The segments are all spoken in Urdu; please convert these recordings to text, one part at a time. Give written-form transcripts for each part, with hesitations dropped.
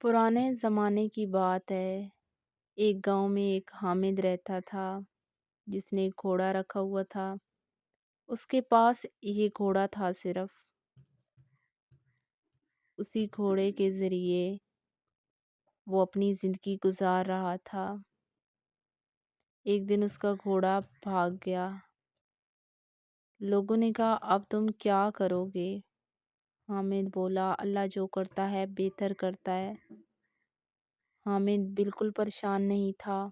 پرانے زمانے کی بات ہے۔ ایک گاؤں میں ایک حامد رہتا تھا جس نے ایک گھوڑا رکھا ہوا تھا۔ اس کے پاس یہ گھوڑا تھا، صرف اسی گھوڑے کے ذریعے وہ اپنی زندگی گزار رہا تھا۔ ایک دن اس کا گھوڑا بھاگ گیا۔ لوگوں نے کہا، اب تم کیا کرو گے؟ حامد بولا، اللہ جو کرتا ہے بہتر کرتا ہے۔ حامد بالکل پریشان نہیں تھا۔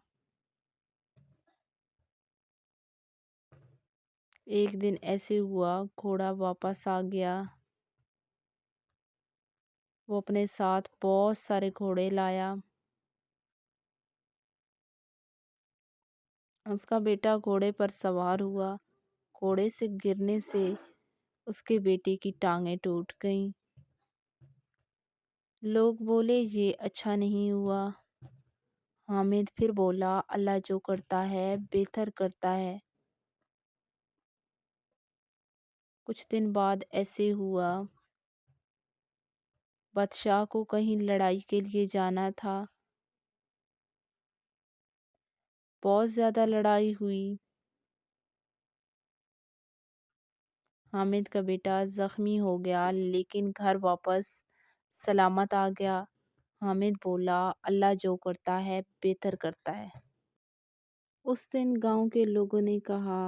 ایک دن ایسے ہوا، گھوڑا واپس آ گیا۔ وہ اپنے ساتھ بہت سارے گھوڑے لایا۔ اس کا بیٹا گھوڑے پر سوار ہوا۔ گھوڑے سے گرنے سے اس کے بیٹے کی ٹانگیں ٹوٹ گئیں۔ لوگ بولے، یہ اچھا نہیں ہوا۔ حامد پھر بولا، اللہ جو کرتا ہے بہتر کرتا ہے۔ کچھ دن بعد ایسے ہوا، بادشاہ کو کہیں لڑائی کے لیے جانا تھا۔ بہت زیادہ لڑائی ہوئی۔ حامد کا بیٹا زخمی ہو گیا لیکن گھر واپس سلامت آ گیا۔ حامد بولا، اللہ جو کرتا ہے بہتر کرتا ہے۔ اس دن گاؤں کے لوگوں نے کہا،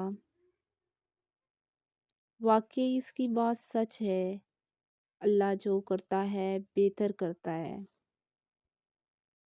واقعی اس کی بات سچ ہے، اللہ جو کرتا ہے بہتر کرتا ہے۔